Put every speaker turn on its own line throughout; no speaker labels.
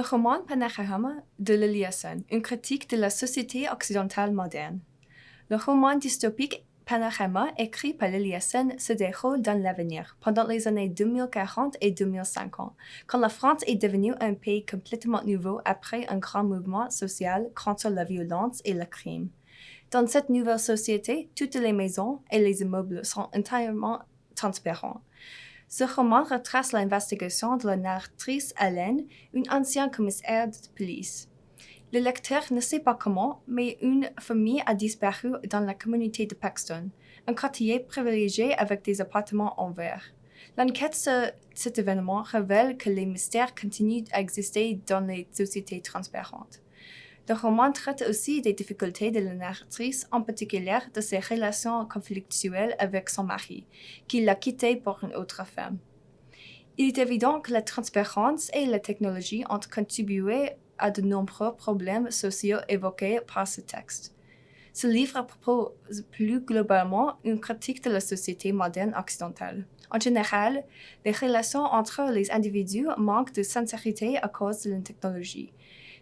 roman Panorama de l'Eliason, une critique de la société occidentale moderne. Le roman dystopique Panorama, écrit par l'Eliason, se déroule dans l'avenir, pendant les années 2040 et 2050, quand la France est devenue un pays complètement nouveau après un grand mouvement social contre la violence et le crime. Dans cette nouvelle société, toutes les maisons et les immeubles sont entièrement transparents. Ce roman retrace l'investigation de la narratrice Hélène, une ancienne commissaire de police. Le lecteur ne sait pas comment, mais une famille a disparu dans la communauté de Paxton, un quartier privilégié avec des appartements en verre. L'enquête sur cet événement révèle que les mystères continuent à exister dans les sociétés transparentes. Le roman traite aussi des difficultés de la narratrice, en particulier de ses relations conflictuelles avec son mari, qui l'a quittée pour une autre femme. Il est évident que la transparence et la technologie ont contribué à de nombreux problèmes sociaux évoqués par ce texte. Ce livre propose plus globalement une critique de la société moderne occidentale. En général, les relations entre les individus manquent de sincérité à cause de la technologie,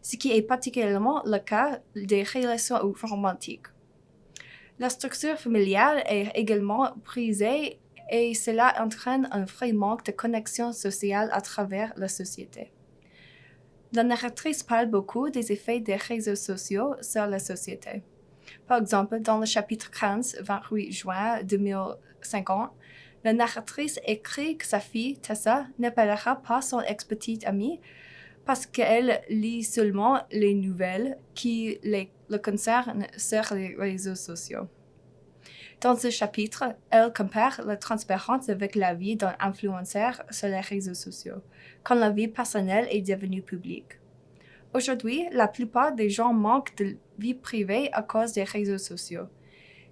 ce qui est particulièrement le cas des relations romantiques. La structure familiale est également brisée et cela entraîne un vrai manque de connexion sociale à travers la société. La narratrice parle beaucoup des effets des réseaux sociaux sur la société. Par exemple, dans le chapitre 15, 28 juin 2050, la narratrice écrit que sa fille, Tessa, n'appellera pas son ex-petite amie parce qu'elle lit seulement les nouvelles qui le concernent sur les réseaux sociaux. Dans ce chapitre, elle compare la transparence avec la vie d'un influenceur sur les réseaux sociaux, quand la vie personnelle est devenue publique. Aujourd'hui, la plupart des gens manquent de vie privée à cause des réseaux sociaux.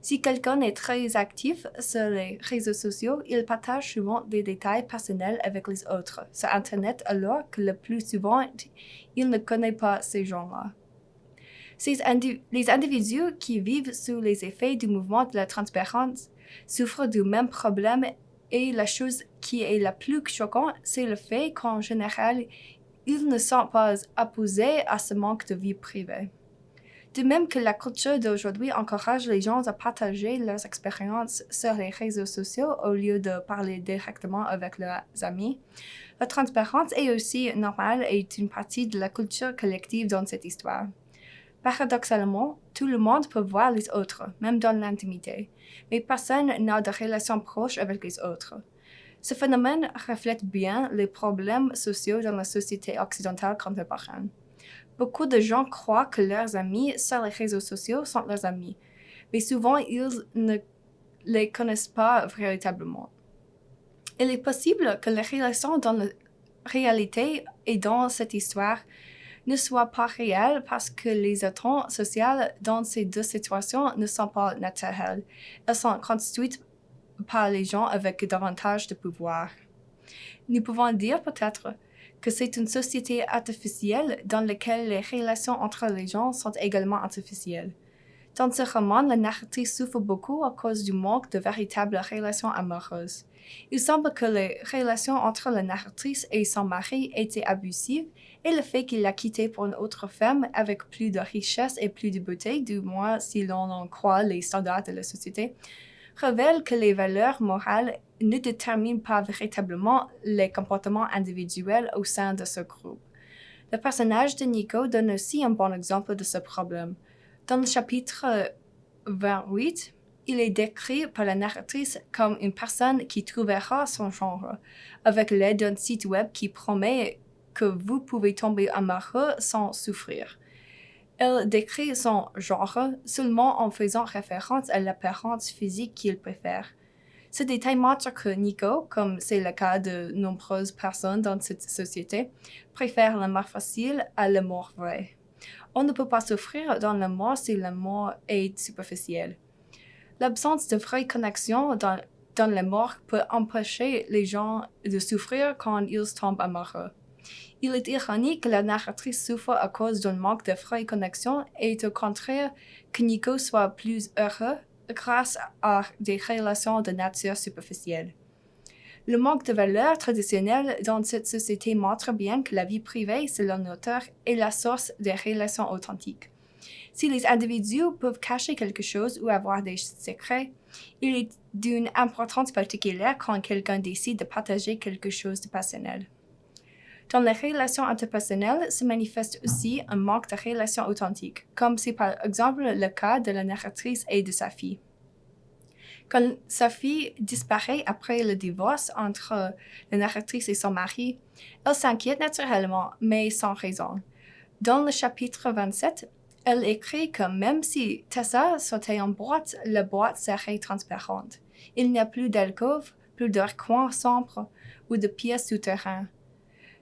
Si quelqu'un est très actif sur les réseaux sociaux, il partage souvent des détails personnels avec les autres sur Internet alors que le plus souvent, il ne connaît pas ces gens-là. Les individus qui vivent sous les effets du mouvement de la transparence souffrent du même problème et la chose qui est la plus choquante, c'est le fait qu'en général, ils ne sont pas opposés à ce manque de vie privée. De même que la culture d'aujourd'hui encourage les gens à partager leurs expériences sur les réseaux sociaux au lieu de parler directement avec leurs amis, la transparence est aussi normale et est une partie de la culture collective dans cette histoire. Paradoxalement, tout le monde peut voir les autres, même dans l'intimité, mais personne n'a de relation proche avec les autres. Ce phénomène reflète bien les problèmes sociaux dans la société occidentale contemporaine. Beaucoup de gens croient que leurs amis sur les réseaux sociaux sont leurs amis, mais souvent ils ne les connaissent pas véritablement. Il est possible que les relations dans la réalité et dans cette histoire ne soient pas réelles parce que les attentes sociales dans ces deux situations ne sont pas naturelles. Elles sont construites par les gens avec davantage de pouvoir. Nous pouvons dire peut-être que c'est une société artificielle dans laquelle les relations entre les gens sont également artificielles. Dans ce roman, la narratrice souffre beaucoup à cause du manque de véritables relations amoureuses. Il semble que les relations entre la narratrice et son mari étaient abusives et le fait qu'il l'a quittée pour une autre femme avec plus de richesse et plus de beauté, du moins si l'on en croit les standards de la société, révèle que les valeurs morales ne déterminent pas véritablement les comportements individuels au sein de ce groupe. Le personnage de Nico donne aussi un bon exemple de ce problème. Dans le chapitre 28, il est décrit par la narratrice comme une personne qui trouvera son genre, avec l'aide d'un site web qui promet que vous pouvez tomber amoureux sans souffrir. Elle décrit son genre seulement en faisant référence à l'apparence physique qu'il préfère. Ce détail montre que Nico, comme c'est le cas de nombreuses personnes dans cette société, préfère l'amour facile à l'amour vrai. On ne peut pas souffrir dans l'amour si l'amour est superficiel. L'absence de vraie connexion dans l'amour peut empêcher les gens de souffrir quand ils tombent amoureux. Il est ironique que la narratrice souffre à cause d'un manque de vraie connexion et au contraire que Nico soit plus heureux grâce à des relations de nature superficielle. Le manque de valeurs traditionnelles dans cette société montre bien que la vie privée, selon l'auteur, est la source des relations authentiques. Si les individus peuvent cacher quelque chose ou avoir des secrets, il est d'une importance particulière quand quelqu'un décide de partager quelque chose de passionnel. Dans les relations interpersonnelles se manifeste aussi un manque de relations authentiques, comme c'est par exemple le cas de la narratrice et de sa fille. Quand sa fille disparaît après le divorce entre la narratrice et son mari, elle s'inquiète naturellement, mais sans raison. Dans le chapitre 27, elle écrit que même si Tessa sautait en boîte, la boîte serait transparente. Il n'y a plus d'alcôve, plus de recoins sombres ou de pièces souterraines.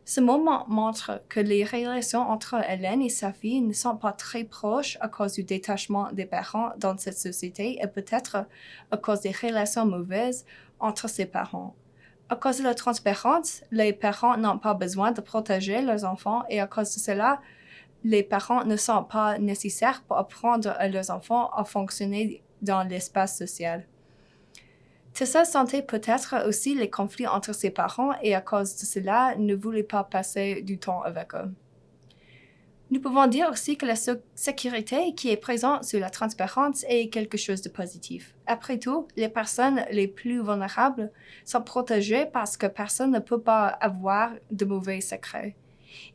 Ce moment montre que les relations entre Hélène et sa fille ne sont pas très proches à cause du détachement des parents dans cette société et peut-être à cause des relations mauvaises entre ses parents. À cause de la transparence, les parents n'ont pas besoin de protéger leurs enfants et à cause de cela, les parents ne sont pas nécessaires pour apprendre à leurs enfants à fonctionner dans l'espace social. Tessa sentait peut-être aussi les conflits entre ses parents et à cause de cela ne voulait pas passer du temps avec eux. Nous pouvons dire aussi que la sécurité qui est présente sur la transparence est quelque chose de positif. Après tout, les personnes les plus vulnérables sont protégées parce que personne ne peut pas avoir de mauvais secrets.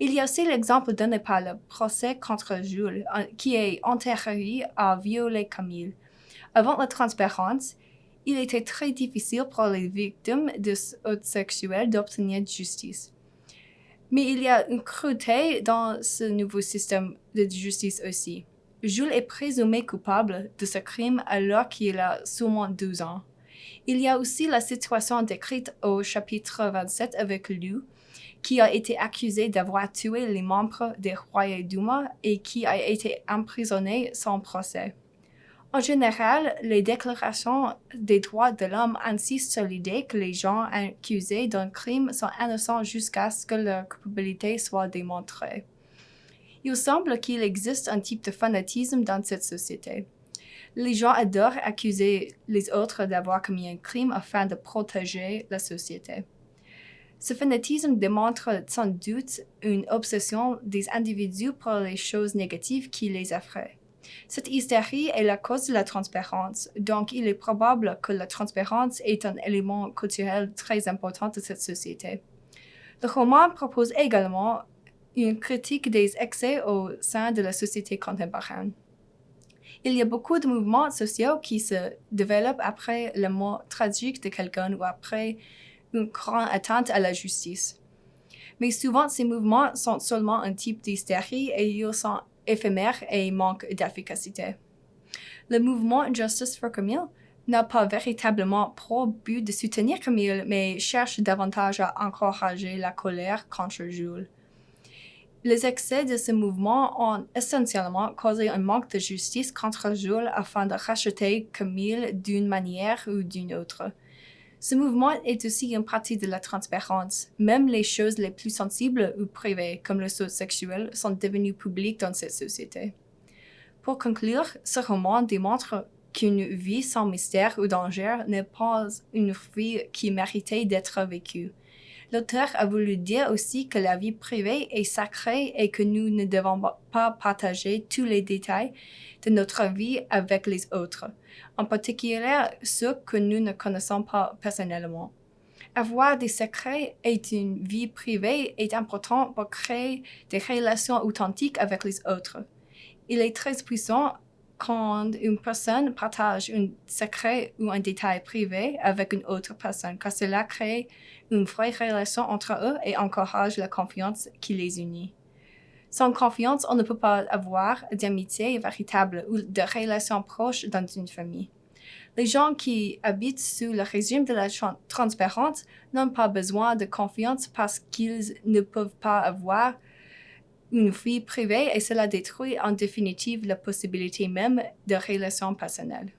Il y a aussi l'exemple donné par le procès contre Jules, qui est interdit à violer Camille. Avant la transparence, il était très difficile pour les victimes de fautes sexuelles d'obtenir justice. Mais il y a une cruauté dans ce nouveau système de justice aussi. Jules est présumé coupable de ce crime alors qu'il a seulement 12 ans. Il y a aussi la situation décrite au chapitre 27 avec Lou, qui a été accusé d'avoir tué les membres des Royaumes et qui a été emprisonné sans procès. En général, les déclarations des droits de l'homme insistent sur l'idée que les gens accusés d'un crime sont innocents jusqu'à ce que leur culpabilité soit démontrée. Il semble qu'il existe un type de fanatisme dans cette société. Les gens adorent accuser les autres d'avoir commis un crime afin de protéger la société. Ce fanatisme démontre sans doute une obsession des individus pour les choses négatives qui les effraient. Cette hystérie est la cause de la transparence, donc il est probable que la transparence est un élément culturel très important de cette société. Le roman propose également une critique des excès au sein de la société contemporaine. Il y a beaucoup de mouvements sociaux qui se développent après la mort tragique de quelqu'un ou après une grande atteinte à la justice. Mais souvent, ces mouvements sont seulement un type d'hystérie et ils sont éphémères et manquent d'efficacité. Le mouvement Justice for Camille n'a pas véritablement pour but de soutenir Camille, mais cherche davantage à encourager la colère contre Jules. Les excès de ce mouvement ont essentiellement causé un manque de justice contre Jules afin de racheter Camille d'une manière ou d'une autre. Ce mouvement est aussi une partie de la transparence. Même les choses les plus sensibles ou privées, comme le saut sexuel, sont devenues publiques dans cette société. Pour conclure, ce roman démontre qu'une vie sans mystère ou danger n'est pas une vie qui méritait d'être vécue. L'auteur a voulu dire aussi que la vie privée est sacrée et que nous ne devons pas partager tous les détails de notre vie avec les autres, en particulier ceux que nous ne connaissons pas personnellement. Avoir des secrets et une vie privée est important pour créer des relations authentiques avec les autres. Il est très puissant quand une personne partage un secret ou un détail privé avec une autre personne, car cela crée une vraie relation entre eux et encourage la confiance qui les unit. Sans confiance, on ne peut pas avoir d'amitié véritable ou de relations proches dans une famille. Les gens qui habitent sous le régime de la transparence n'ont pas besoin de confiance parce qu'ils ne peuvent pas avoir une vie privée et cela détruit en définitive la possibilité même de relations personnelles.